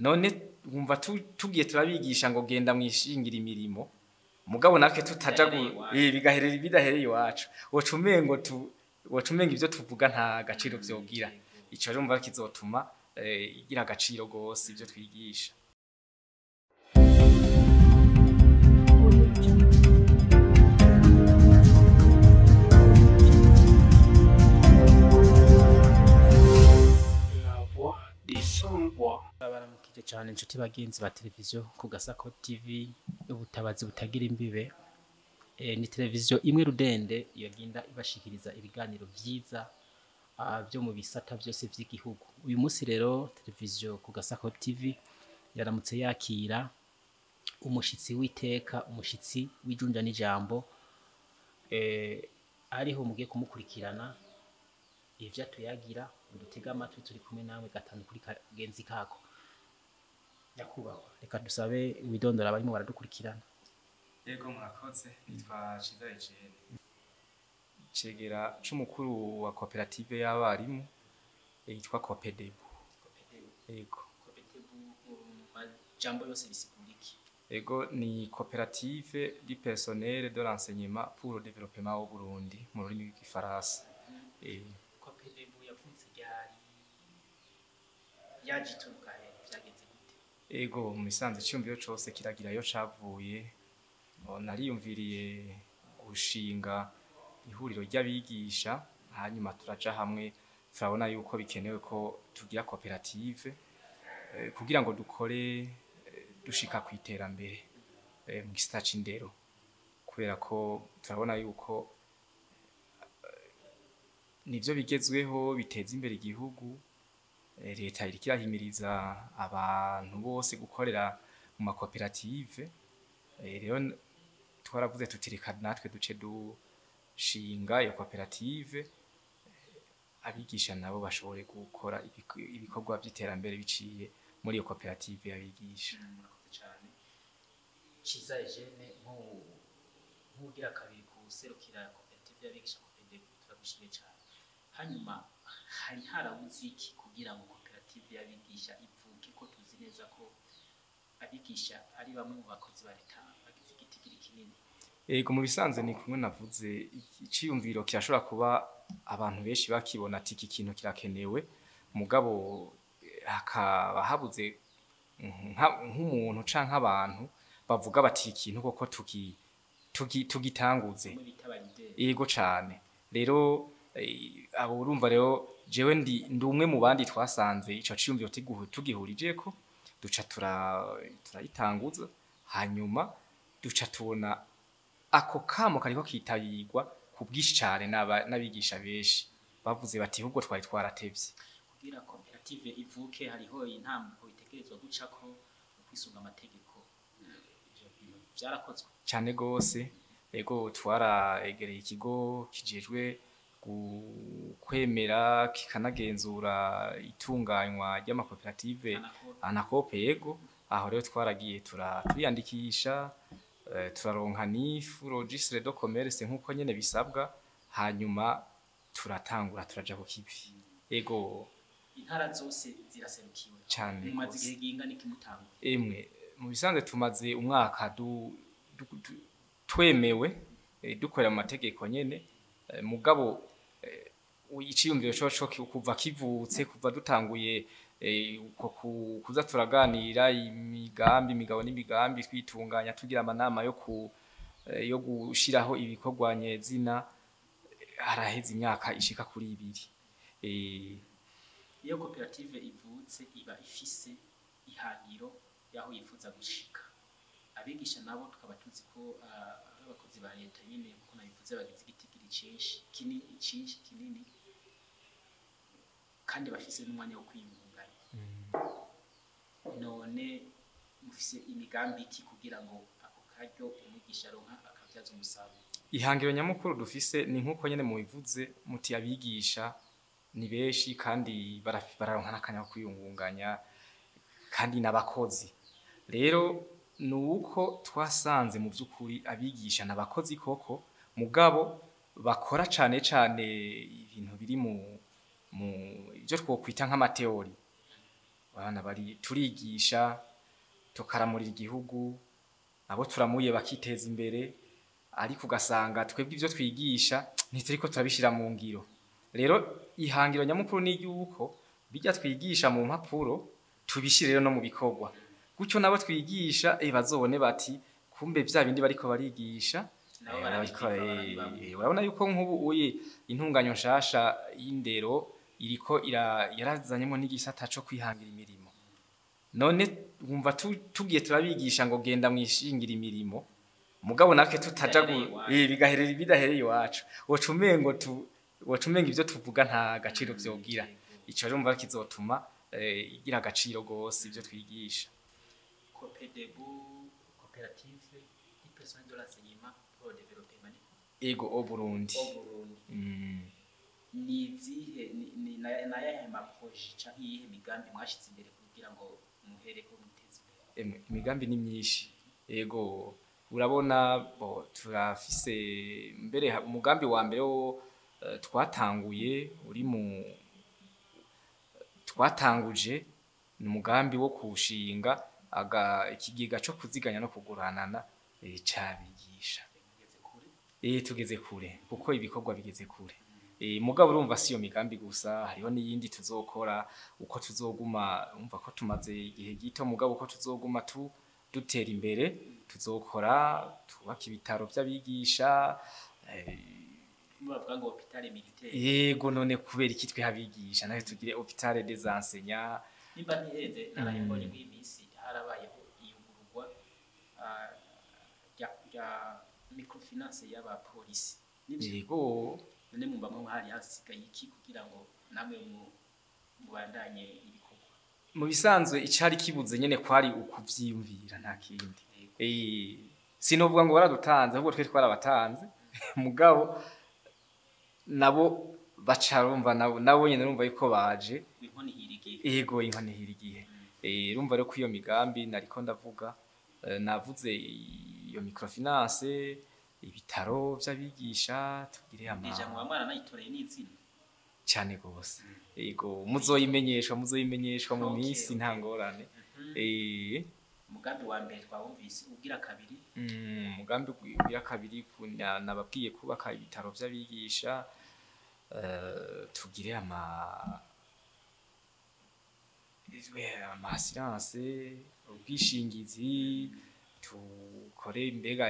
none wumva tugiye turabigisha ngo genda mwishingira imirimo mugabo natwe tutaja bigaherera bidahereye iwacu wocumengo ivyo tuvuga nta gaciro vyogira ico rero umva kizotuma igira agaciro gose ivyo twigisha. Baramukije cyane inshuti bagenzi ba televiziyo ku Gasako TV ubutabazi butagira imbibe. Ni televiziyo imwe rudende yagenda ibashikiriza ibiganiro vyiza byo mu bisata byose vy'igihugu. Uyu munsi rero televiziyo ku Gasako TV yaramutse yakira umushitsi w'iteka, umushitsi w'ijunja n'ijambo ariho mugiye kumukurikirana ivyo tuyagira udutega amatwi turi kumwe nawe gatanu kuri kagenzi kako. Nyakubahwa reka dusabe widondora abarimo baradukurikirana. Yego murakoze, nitwa Ciza Ejene cegera c'umukuru wa koperative y'abarimu yitwa Copedebu. Yego Copedebu majambo yose bisiguriki? Yego ni coopérative du personnel de l'enseignement pour le développement au Burundi mu rurimi rw'igifaransa. Copedebu yavutse ryari, yagituruka he, vyagenze gute? Ego mu bisanzwe cyumviro cose kiragira yo cavuye, nariyumviriye gushinga ihuriro ry'abigisha hanyuma turaja hamwe turabona yuko bikenewe ko tugira koperative kugira ngo dukore dushika kwiterambere mu gisata c'indero, kubera ko turabona yuko nivyo bigezweho biteza imbere igihugu. Leta iriko irahimiriza abantu bose gukorera mu makoperative. Rero twaravuze tutirika natwe duce dushinga iyo koperative abigisha nabo bashobore gukora ibikorwa by'iterambere biciye muri iyo koperative y'abigisha. Ciza Ejene nk'ugira kabiri kuserukira koperative y'abigisha Copedebu, turagushimiye cyane. Hanyuma hari harabuze iki kugira ngo koperative y'abigisha ivuke, ko tuzi neza ko abigisha ari bamwe mu bakozi ba leta bagize igitigiri kinini? Yego mu bisanzwe ni kumwe navuze iciyumviro kirashobora kuba abantu benshi bakibona ati iki kintu kirakenewe mugabo hakaba habuze nk'umuntu canke abantu bavuga bati ikintu koko tugitanguze. Yego cane. Rero abo urumva rero jewe ndi umwe mu bandi twasanze ico ciyumviro tugihurijeko duca turayitanguza hanyuma duca tubona ako kamo kariko kitabirwa ku bwinshi cane n'abigisha benshi bavuze bati ahubwo twari twaratevye. Kugira koperative ivuke hariho intambuko itegerezwa gucako kwisunga amategeko, ivyo bintu vyarakozwe cane gose. Ego twaraegereye ikigo kijejwe kwemera kikanagenzura itunganywa ry'amakoperative Anakope. Yego aho rero twaragiye turiyandikisha turaronka n'ifu registre de commerce nk'uko nyene bisabwa hanyuma turatangura turaja ku kivi. Ego intara zose ziraserukiwe cyane. Mumaze igihe gingana iki mutangura? Emwe mu bisanzwe tumaze umwaka twemewe dukorera mu mategeko nyene mugabo iciyumviro coco kuva kivutse kuva dutanguye kuza turaganira imigabo n'imigambi twitunganya tugira amanama yo gushiraho ibikorwa nyezina haraheze imyaka ishika kuri 2. Iyo koperative ivutse iba ifise ihangiro yaho yifuza gushika. Abigisha nabo tukaba tuzi ko abakozi ba leta nyene kuko nabivuze bagize igitigiri kinini kandi bafise n'umwanya wo kwiyungunganya. None mufise imigambi iki kugira ngo ako karyo umwigisha aronka akavyaza umusaruro? Ihangiro nyamukuru dufise ni nkuko nyene mu bivuze muti abigisha ni benshi kandi bararonka n'akanya ko kwiyungunganya kandi n'abakozi. Rero nuko twasanze mu by'ukuri abigisha n'abakozi koko mugabo bakora cane ibintu biri mu ibyo twokwita nk'amateori. abana bari turigisha tukaramurira igihugu abo turamuye bakiteza imbere ariko ugasanga twebwe ivyo twigisha ntituriko turabishira mu ngiro rero ihangiro nyamukuru ni yuko bijya twigisha mu mpapuro tubishire rero no mu bikorwa gutyo nabo twigisha bazobone bati kumbe vya bindi bariko barigisha urabona yuko nk'ubu uye intunganyo nshasha y'indero iriko yarazanyemo n'igisata co kwihangira imirimo none wumva tugiye turabigisha ngo genda mwishingira imirimo mugabo natwe tutaja bidahereye iwacu wocumenga ivyo tuvuga nta gaciro vyogira ico rero umva kizotuma igira agaciro gose ivyo twigisha Copedebu coopérative du personnel de l'enseignement pour le développement ego o Burundi nizihe ni nayahe maproje canke yihe migambi mwashize imbere kugira ngo muhereko muteze imbere imigambi ni myinshi ego urabona turafise mbere umugambi wa mbere wo twatanguye uri mu twatanguje ni umugambi wo kushinga ikigega cyo kuziganya no kuguranana cabigisha tugeze kure kuko ibikorwa bigeze kure mugabo urumva siyo migambi gusa hariho n'iyindi tuzokora uko tuzoguma umva ko tumaze igihe gito mugabo uko tuzoguma dutera imbere tuzokora tubaka ibitaro by'abigisha bavuga ngo hôpital militaire yego none kubera iki twe habigisha nawe tugire hôpital des enseignants nimba ntiheze narayibonye muri minsi harabayeho iyugururwa ya microfinance y'abapolisi yego none mumba mwe hari hasigaye iki kugira ngo namwe mubandanye ibikorwa mu bisanzwe icari kibuze nyene kwari ukuvyiyumvira nta kindi sinovuga ngo baradutanze ahubwo twe twarabatanze mugabo nabo bacarumva nabo nyene numva yuko baje inkoni hirigiye yego inkoni hirigiye rumva rero ko iyo migambi nariko ndavuga navuze iyo microfinance ibitaro vy'abigisha tugire deja mu bamwana nayitoreye n'izina cyane gose yego muzoyimenyeshwa mu minsi ntangorane umugambi wa mbere twawumvise ugira kabiri umugambi ugira kabiri nababwiye kubaka ibitaro vy'abigisha tugire assurance ubwishingizi tukore mbega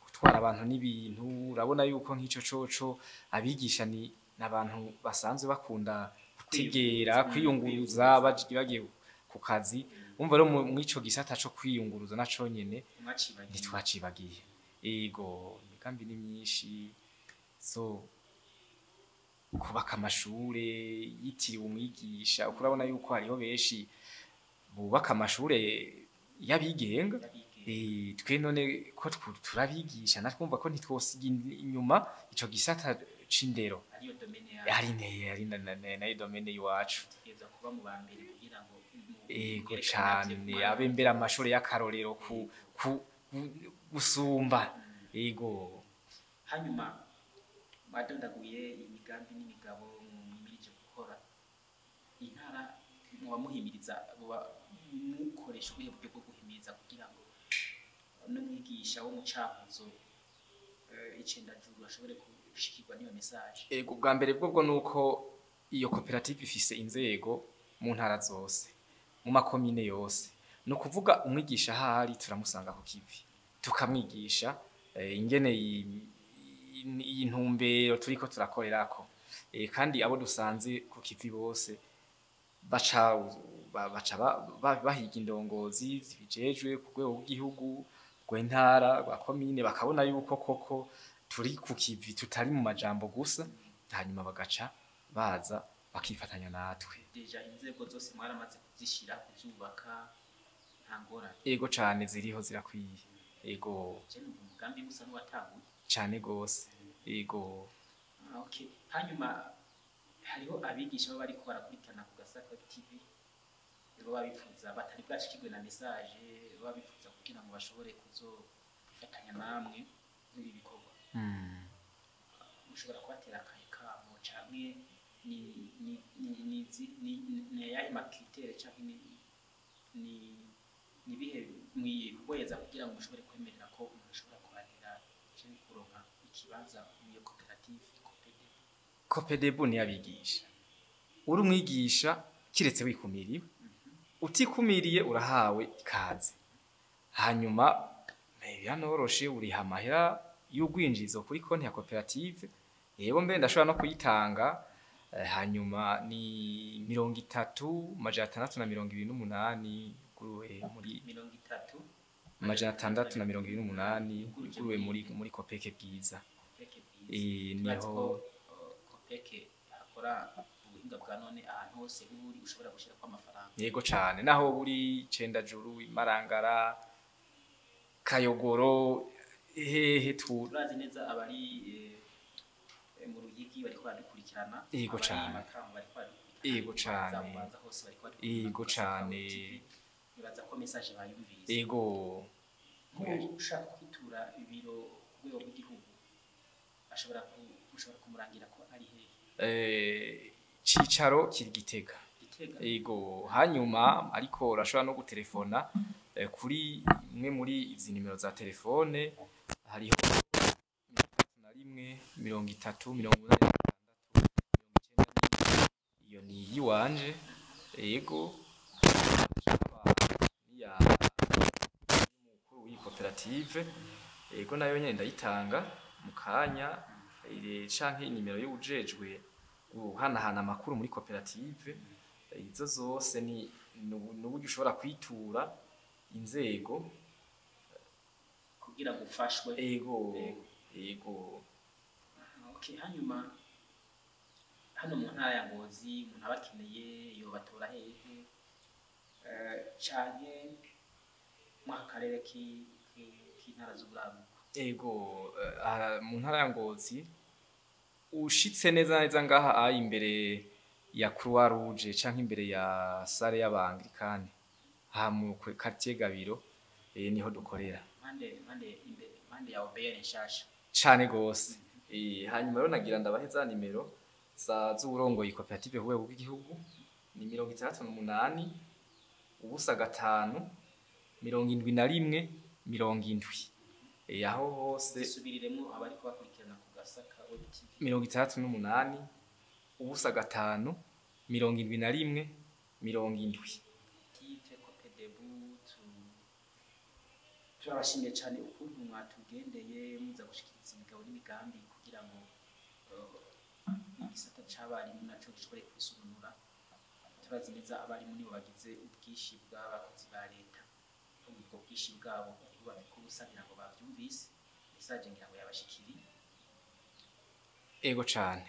gutwara abantu n'ibintu urabona yuko nk'ico coco abigisha ni nabantu basanzwe bakunda gutegera kwiyunguruza bagiye ku kazi umva rero mu ico gisata co kwiyunguruza naco nyene ntitwacibagiye ego imigambi ni myinshi kubaka amashure yitiriwe umwigisha uko urabona yuko hariho benshi bubaka amashure y'abigenga twe none ko turabigisha natwumva ko ntitwosiga inyuma ico gisata c'indero ari nayo domene iwacu ego cane abembera amashure y'akarorero gusumba ego hanyuma badondaguye imigambi n'imigabo mwimirije gukora intara muwamuhimiriza mukoresha ubuhe buryo bwo guhimiriza kugira ngo n'umwigisha wo mu Cankuzo icendajuru ashobore gushikirwa n'iyo message ego bwa mbere bwo nuko iyo koperative ifise inzego mu ntara zose mu makomine yose no kuvuga umwigisha ahari turamusanga ku kivi tukamwigisha ingene intumbero turiko turakorerako kandi abo dusanze ku kivi bose baca bahiga indongozi zibijejwe ku rwego rw'igihugu rw'intara rwa komine bakabona yuko koko turi ku kivi tutari mu majambo gusa hanyuma bagaca baza bakifatanya natwe deja inzego zose mwaramaze kuzishira kuzubaka ntangora ego cane ziriho zirakwiye ego umugambi gusa n'uwatanguye cane gose ego okay hanyuma hariho abigisha baba bariko barakurikirana ku Gasaka TV baba bifuza batari bwashikirwe na message baba bifuza kugira ngo bashobore kuzofatanya namwe muri bikorwa mushobora kubatera akayika mu camwe ni yahe makritere canke ni nibihe mwihweza kugira ngo mushobore kwemerera ko umuntu ashobora kurangira cyangwa kuronka ikibanza muri koperative Copedebu ni abigisha uri umwigisha kiretse wikumiriwe utikumiriye urahawe ikaze hanyuma biranoroshe uriha amahera y'ugwinjizo kuri konti ya koperative yebo mbe ndashobora no kuyitanga hanyuma ni 30,628 guruwe muri 30,628 guruwe muri kopeke bwiza niho kopeke akora ubuhinga bwa none ahantu hose uri ushobora gushira kwa amafaranga yego cyane naho buri Cendajuru Imarangara Kayogoro hehe turazi neza abari mu Ruyigi bari kwadukurikirana yego cyane yego cyane yego cyane nibaza ko message bayumvise yego ushaka kwitura ibiro rwego rw'igihugu ashobora kumurangira ko ari hehe cicaro kiri Gitega yego hanyuma ariko urashobora no gutelefona kuri imwe muri izi nimero za telefone hariho 31 iyo ni yiwanje yego ya mukuru w'ikoperative yego nayo nyene ndayitanga mu kanya canke inimero y'ujejwe guhanahana amakuru muri koperative izo zose ni n'uburyo ushobora kwitura inzego kugira gufashwe yego okay hanyuma hano mu ntara ya Ngozi umuntu abakeneye yo batora hehe canke mu karere k'intara z'uburaruko yego mu ntara ya Ngozi ushitse neza ngaha ari imbere ya Croix Rouge canke imbere ya sale y'abanglikani ha mu quartier Gabiro niho dukorera mande ya OBR nshasha cane gose hanyuma rero nagira ndabaheza nimero z'uburongoye koperative huwe bw'igihugu ni 68 ubusa 5 71 70 aho hose subiriremo abari kubakurikirana ku Gasaka Web TV 68 ubusa 5 71 70 turabashimiye cyane ukuntu mwatugendeye muza gushikiriza imigabo n'imigambi kugira ngo igisata c'abarimu naco gishobore kwisununura turazi neza abarimu nibo bagize ubwishi bw'abakozi ba leta ubwo bwishi bwabo bubabiko busabira ngo bavyumvise message ngira ngo yabashikiri ego cane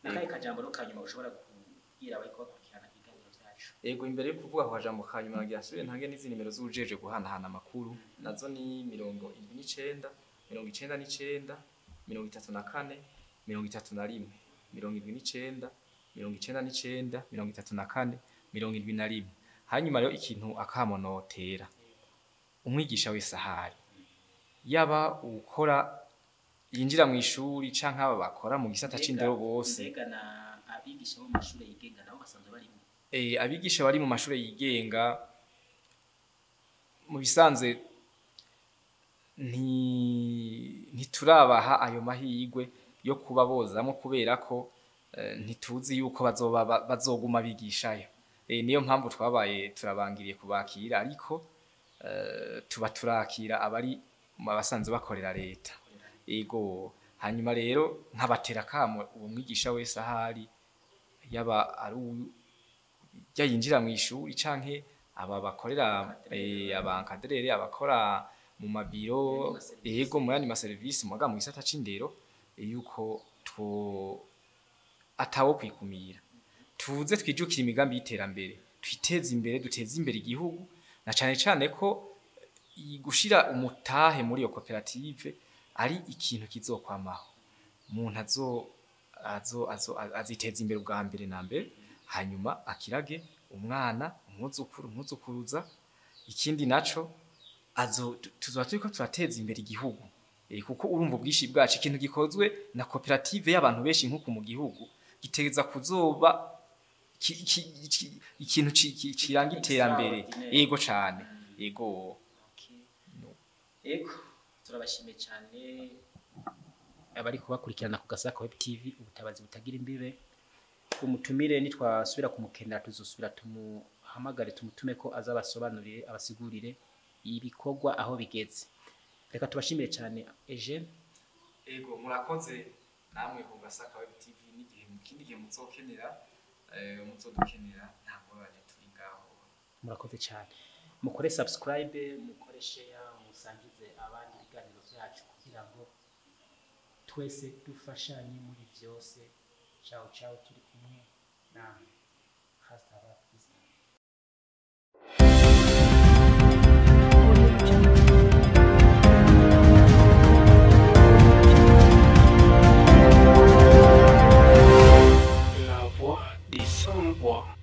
nakaye kajambo ro kanyuma ushobora kubwira abari kubakurikirana ibiganiro vyacu ego imbere yo kuvuga kwa jambo kanyuma nagira asubire ntange n'izi nimero z'ujeje guhanahana amakuru nazo ni 79 99 34 31 79 99 34 71 hanyuma rero ikintu akamonotera umwigisha wese ahari yaba ukora yinjira mu ishuri canke aba bakora mu gisata c'indero bose abigisha bo mu mashuri yigenga nabo basanzwe bari abigisha bari mu mashuri yigenga mu bisanzwe ntiturabaha ayo mahirwe yo kuba bozamo kubera ko ntituzi yuko bazoguma bigishayo niyo mpamvu twabaye turabangiriye kubakira ariko tuba turakira abari mu basanzwe bakorera leta ego hanyuma rero nkabatera kamo uwo mwigisha wese ahari yaba ari yinjira mu ishuri canke aba bakorera abankadrere abakora mu mabiro ego muri anima service muga mu gisata c'indero yuko atawo kwikumira tuvuze twijukira imigambi y'iterambere twiteze imbere duteze imbere igihugu na cane ko gushira umutahe muri iyo koperative ari ikintu kizokwamaho umuntu aziteza imbere ubwa mbere na mbere hanyuma akirage umwana umuzukuruza ikindi naco tuzoba turiko turateza imbere igihugu kuko urumva ubwishi bwacu ikintu gikozwe na koperative y'abantu benshi nk'uko mu gihugu giteza kuzoba ikintu kiranga iterambere yego cyane yego ego turabashimiye cyane abari kubakurikirana ku Gasaka Web TV ubutabazi butagira imbibe umutumire nitwasubira kumukenera tuzosubira tumuhamagare tumutume ko azabasobanurire abasigurire ibikorwa aho bigeze reka tubashimire cyane Eugene ego murakoze namwe ku Gasaka Web TV n'igihe ikindi gihe muzokenera muzodukenera ntabwo bane turi ngaho murakoze cyane mukore subscribe mukore share musangize abandi ibiganiro byacu kugira ngo twese dufashanye muri byose ciao ciao turi kumwe na hasta